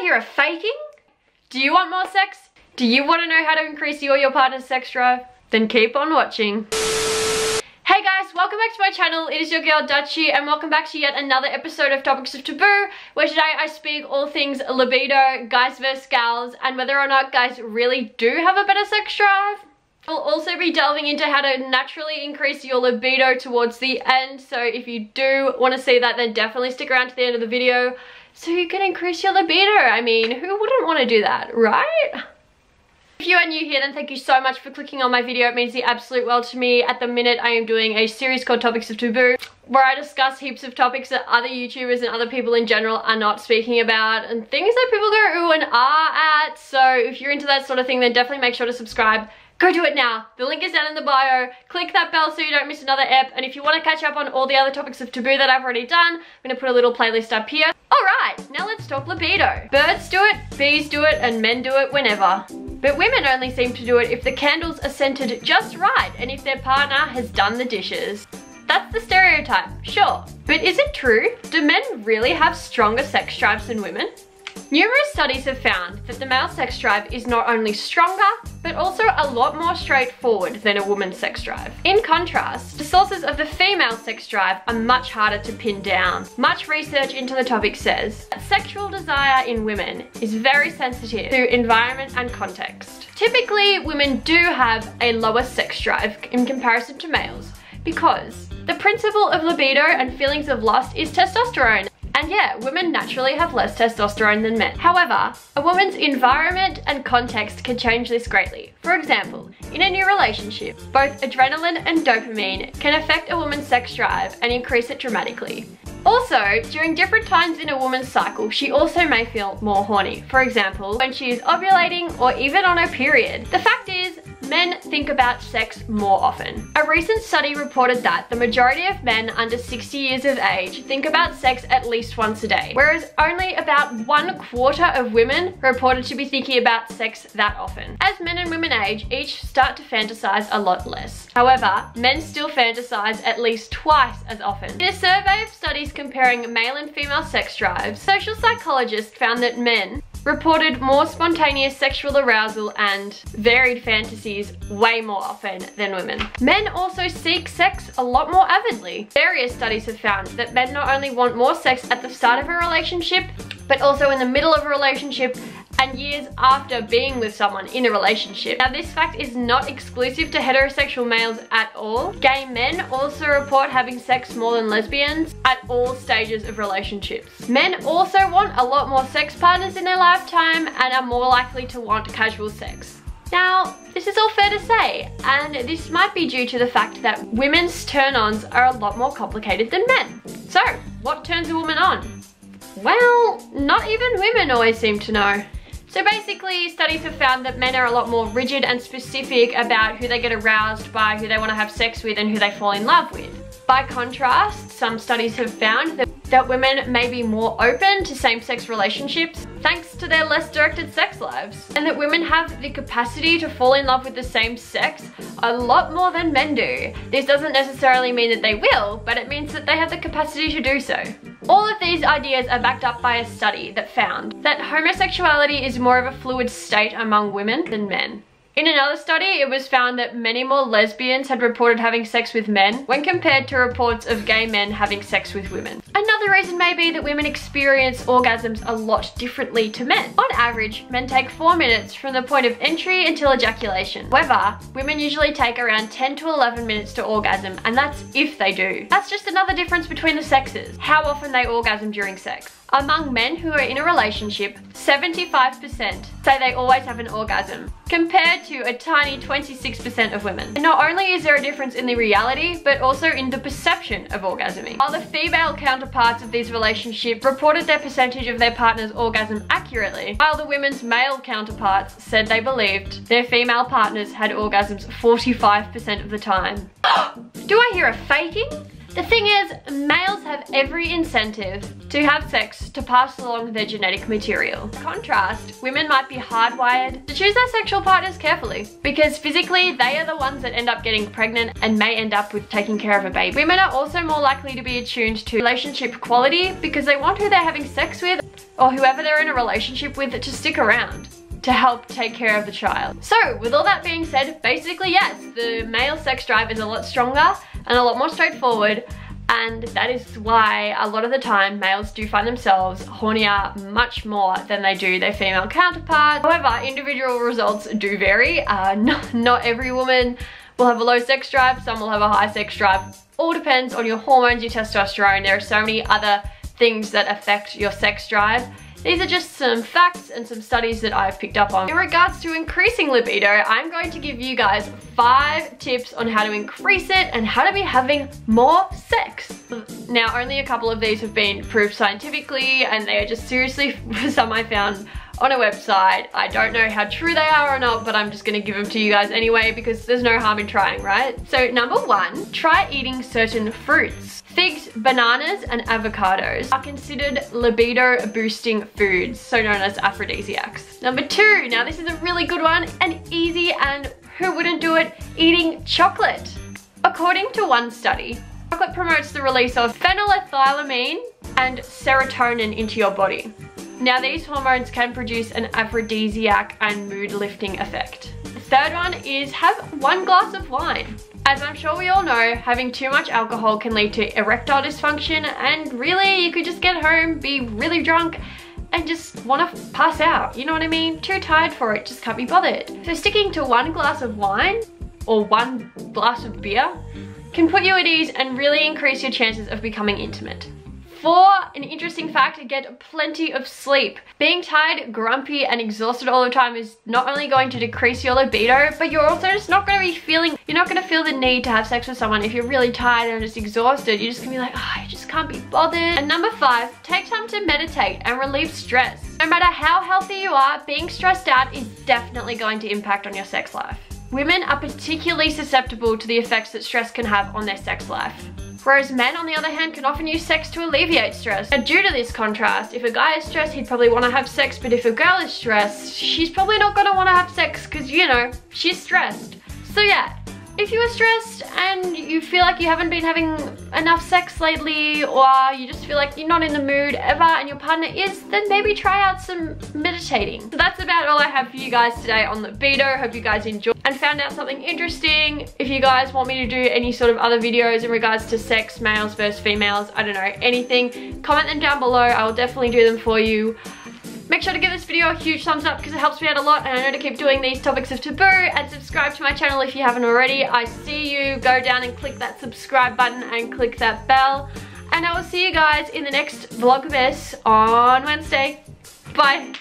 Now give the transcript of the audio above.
hear a faking? Do you want more sex? Do you want to know how to increase you or your partner's sex drive? Then keep on watching. Hey guys, welcome back to my channel. It is your girl Dutchie and welcome back to yet another episode of Topics of Taboo, where today I speak all things libido, guys versus gals, and whether or not guys really do have a better sex drive. We'll also be delving into how to naturally increase your libido towards the end, so if you do want to see that, then definitely stick around to the end of the video so you can increase your libido. I mean, who wouldn't want to do that, right? If you are new here, then thank you so much for clicking on my video. It means the absolute world to me. At the minute, I am doing a series called Topics of Taboo, where I discuss heaps of topics that other YouTubers and other people in general are not speaking about, and things that people go ooh and ah at. So if you're into that sort of thing, then definitely make sure to subscribe. Go do it now. The link is down in the bio. Click that bell so you don't miss another ep. And if you want to catch up on all the other Topics of Taboo that I've already done, I'm going to put a little playlist up here. Alright, now let's talk libido. Birds do it, bees do it, and men do it whenever. But women only seem to do it if the candles are scented just right and if their partner has done the dishes. That's the stereotype, sure. But is it true? Do men really have stronger sex drives than women? Numerous studies have found that the male sex drive is not only stronger, but also a lot more straightforward than a woman's sex drive. In contrast, the sources of the female sex drive are much harder to pin down. Much research into the topic says that sexual desire in women is very sensitive to environment and context. Typically, women do have a lower sex drive in comparison to males because the principle of libido and feelings of lust is testosterone. And yeah, women naturally have less testosterone than men. However, a woman's environment and context can change this greatly. For example, in a new relationship, both adrenaline and dopamine can affect a woman's sex drive and increase it dramatically. Also, during different times in a woman's cycle, she also may feel more horny. For example, when she is ovulating or even on her period. The fact is, men think about sex more often. A recent study reported that the majority of men under 60 years of age think about sex at least once a day, whereas only about 1/4 of women reported to be thinking about sex that often. As men and women age, each start to fantasize a lot less. However, men still fantasize at least twice as often. In a survey of studies comparing male and female sex drives, social psychologists found that men reported more spontaneous sexual arousal and varied fantasies way more often than women. Men also seek sex a lot more avidly. Various studies have found that men not only want more sex at the start of a relationship, but also in the middle of a relationship and years after being with someone in a relationship. Now, this fact is not exclusive to heterosexual males at all. Gay men also report having sex more than lesbians at all stages of relationships. Men also want a lot more sex partners in their lifetime and are more likely to want casual sex. Now, this is all fair to say, and this might be due to the fact that women's turn-ons are a lot more complicated than men. So, what turns a woman on? Well, not even women always seem to know. So basically, studies have found that men are a lot more rigid and specific about who they get aroused by, who they want to have sex with, and who they fall in love with. By contrast, some studies have found that women may be more open to same-sex relationships thanks to their less directed sex lives, and that women have the capacity to fall in love with the same sex a lot more than men do. This doesn't necessarily mean that they will, but it means that they have the capacity to do so. All of these ideas are backed up by a study that found that homosexuality is more of a fluid state among women than men. In another study, it was found that many more lesbians had reported having sex with men when compared to reports of gay men having sex with women. Another reason may be that women experience orgasms a lot differently to men. On average, men take 4 minutes from the point of entry until ejaculation. However, women usually take around 10 to 11 minutes to orgasm, and that's if they do. That's just another difference between the sexes, how often they orgasm during sex. Among men who are in a relationship, 75% say they always have an orgasm, compared to a tiny 26% of women. And not only is there a difference in the reality, but also in the perception of orgasming. While the female counterparts of these relationships reported their percentage of their partner's orgasm accurately, while the women's male counterparts said they believed their female partners had orgasms 45% of the time. Do I hear a faking? The thing is, males have every incentive to have sex to pass along their genetic material. In contrast, women might be hardwired to choose their sexual partners carefully because physically they are the ones that end up getting pregnant and may end up with taking care of a baby. Women are also more likely to be attuned to relationship quality because they want who they're having sex with or whoever they're in a relationship with to stick around to help take care of the child. So with all that being said, basically yes, the male sex drive is a lot stronger and a lot more straightforward, and that is why a lot of the time males do find themselves hornier much more than they do their female counterparts. However, individual results do vary. Not every woman will have a low sex drive, some will have a high sex drive. All depends on your hormones, your testosterone. There are so many other things that affect your sex drive. These are just some facts and some studies that I've picked up on. In regards to increasing libido, I'm going to give you guys 5 tips on how to increase it and how to be having more sex. Now, only a couple of these have been proved scientifically, and they are just seriously some I found on a website. I don't know how true they are or not, but I'm just gonna give them to you guys anyway because there's no harm in trying, right? So number 1, try eating certain fruits. Figs, bananas, and avocados are considered libido boosting foods, so known as aphrodisiacs. Number 2, now this is a really good one and easy, and who wouldn't do it? Eating chocolate. According to one study, chocolate promotes the release of phenylethylamine and serotonin into your body. Now these hormones can produce an aphrodisiac and mood lifting effect. The third one is have 1 glass of wine. As I'm sure we all know, having too much alcohol can lead to erectile dysfunction, and really you could just get home, be really drunk, and just want to pass out, you know what I mean? Too tired for it, just can't be bothered. So sticking to 1 glass of wine or 1 glass of beer can put you at ease and really increase your chances of becoming intimate. For an interesting fact, get plenty of sleep. Being tired, grumpy, and exhausted all the time is not only going to decrease your libido, but you're also just not going to be feeling, you're not going to feel the need to have sex with someone if you're really tired and just exhausted. You're just going to be like, oh, I just can't be bothered. And number 5, take time to meditate and relieve stress. No matter how healthy you are, being stressed out is definitely going to impact on your sex life. Women are particularly susceptible to the effects that stress can have on their sex life. Whereas men, on the other hand, can often use sex to alleviate stress. And due to this contrast, if a guy is stressed, he'd probably want to have sex, but if a girl is stressed, she's probably not going to want to have sex because, you know, she's stressed. So yeah, if you are stressed and you feel like you haven't been having enough sex lately, or you just feel like you're not in the mood ever and your partner is, then maybe try out some meditating. So that's about all I have for you guys today on libido. Hope you guys enjoyed and found out something interesting. If you guys want me to do any sort of other videos in regards to sex, males versus females, I don't know, anything, comment them down below. I will definitely do them for you. Make sure to give this video a huge thumbs up because it helps me out a lot, and I know to keep doing these topics of taboo, and subscribe to my channel if you haven't already. I see you. Go down and click that subscribe button and click that bell, and I will see you guys in the next Vlogmas on Wednesday. Bye.